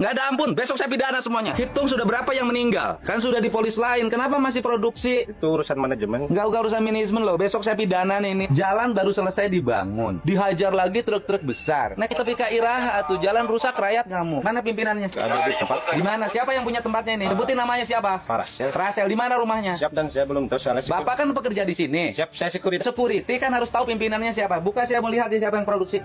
Nggak ada ampun, besok saya pidana semuanya. Hitung sudah berapa yang meninggal. Kan sudah di polis lain, kenapa masih produksi? Itu urusan manajemen. Nggak urusan manajemen loh, besok saya pidana nih ini. Jalan baru selesai dibangun, dihajar lagi truk-truk besar. Nah kita pika iraha tuh, jalan rusak rakyat kamu. Mana pimpinannya? Ada di tempat. Di mana? Siapa yang punya tempatnya ini? Sebutin namanya siapa? Parasel. Rasel, di mana rumahnya? Siap dan saya belum tahu soalnya. Bapak kan pekerja di sini. Siap, saya security. Security kan harus tahu pimpinannya siapa. Buka saya mau lihat ya siapa yang produksi.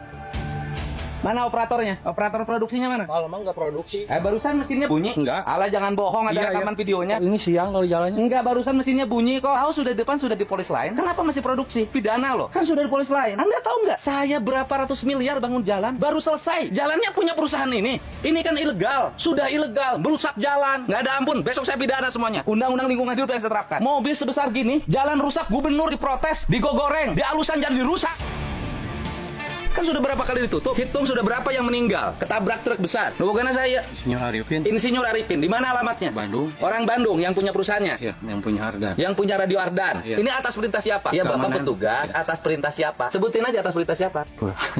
Mana operatornya? Operator produksinya mana? Kalau emang nggak produksi. Barusan mesinnya bunyi. Enggak. Alah jangan bohong, ada Iya, rekaman videonya. Ini siang kalau jalannya. Enggak, barusan mesinnya bunyi kok. Tahu sudah di depan sudah di polis lain. Kenapa masih produksi? Pidana loh. Kan sudah di polis lain. Anda tahu nggak? Saya berapa ratus miliar bangun jalan, baru selesai. Jalannya punya perusahaan ini. Ini kan ilegal. Sudah ilegal, merusak jalan. Nggak ada ampun. Besok saya pidana semuanya. Undang-undang lingkungan hidup yang saya terapkan. Mobil sebesar gini, jalan rusak, gubernur diprotes, digogoreng, di alusan jalan dirusak. Kan sudah berapa kali ditutup? Hitung sudah berapa yang meninggal? Ketabrak truk besar. Loh, bukannya saya. Insinyur Arifin. Insinyur Arifin, di mana alamatnya? Bandung. Orang Bandung yang punya perusahaannya. Ya, yang punya harga. Yang punya Radio Ardan. Iya. Ini atas perintah siapa? Ya Bapak Keamanan. petugas. Atas perintah siapa? Sebutin aja atas perintah siapa.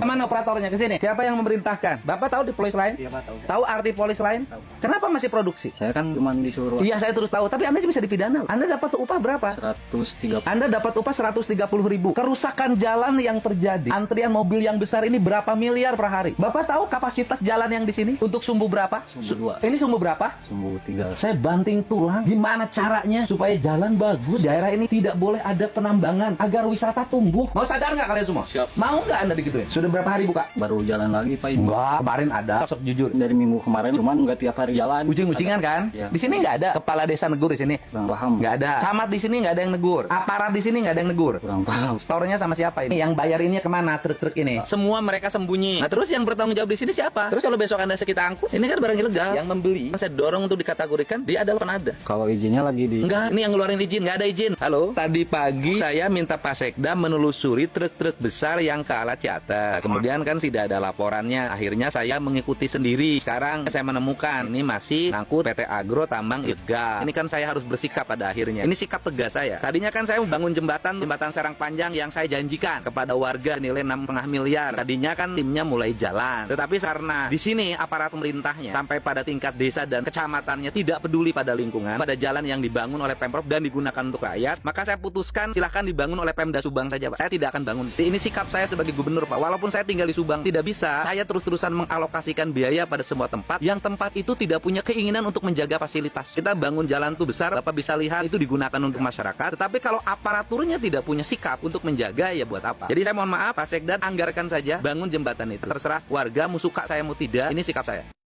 Mana operatornya? Ke sini. Siapa yang memerintahkan? Bapak tahu di polis lain? Iya, Pak, tahu. Tahu arti polis lain? Tahu. Kenapa masih produksi? Saya kan cuma disuruh Iya, saya terus tahu. Tapi Anda bisa dipidana. Anda dapat upah berapa? 130. Anda dapat upah 130.000. Kerusakan jalan yang terjadi, antrian mobil yang besar ini berapa miliar per hari? Bapak tahu kapasitas jalan yang di sini untuk sumbu berapa? Sumbu 2. Ini sumbu berapa? Sumbu 3. Saya banting tulang. Gimana caranya supaya jalan bagus? Daerah ini tidak boleh ada penambangan agar wisata tumbuh. Mau sadar nggak kalian semua? Siap. Mau nggak Anda digituin? Sudah berapa hari buka? Baru jalan lagi Pak ini. Enggak, kemarin ada. Sok jujur. Dari minggu kemarin cuman nggak tiap hari jalan. Ucing-ucingan kan? Iya. Di sini nggak ada kepala desa negur di sini. Kurang paham. Nggak ada. Camat di sini nggak ada yang negur. Aparat di sini nggak ada yang negur. Kurang paham. Store-nya sama siapa ini? Yang bayar ini kemana? Truk-truk ini. Semua mereka sembunyi. Nah terus yang bertanggung jawab di sini siapa? Terus kalau besok Anda kita angkut, ini kan barang ilegal. Yang membeli, saya dorong untuk dikategorikan dia adalah penada. Kalau izinnya lagi di. Enggak, ini yang ngeluarin izin, nggak ada izin. Halo, tadi pagi saya minta Pak Sekda menelusuri truk-truk besar yang ke Alat Ciata. Kemudian kan tidak ada laporannya. Akhirnya saya mengikuti sendiri. Sekarang saya menemukan ini masih ngangkut PT Agro Tambang Ilegal. Ini kan saya harus bersikap pada akhirnya. Ini sikap tegas saya. Tadinya kan saya membangun jembatan Serang Panjang yang saya janjikan kepada warga nilai 6,5 miliar. Tadinya kan timnya mulai jalan. Tetapi karena di sini aparat pemerintahnya sampai pada tingkat desa dan kecamatannya tidak peduli pada lingkungan, pada jalan yang dibangun oleh Pemprov dan digunakan untuk rakyat, maka saya putuskan silahkan dibangun oleh Pemda Subang saja, Pak. Saya tidak akan bangun. Ini sikap saya sebagai gubernur, Pak. Walaupun saya tinggal di Subang, tidak bisa saya terus-terusan mengalokasikan biaya pada semua tempat yang tempat itu tidak punya keinginan untuk menjaga fasilitas. Kita bangun jalan tuh besar, Bapak bisa lihat itu digunakan untuk masyarakat. Tetapi kalau aparaturnya tidak punya sikap untuk menjaga, ya buat apa? Jadi saya mohon maaf, Pak Sekda, anggarkan saja bangun jembatan itu. Terserah warga mau suka saya mau tidak, ini sikap saya.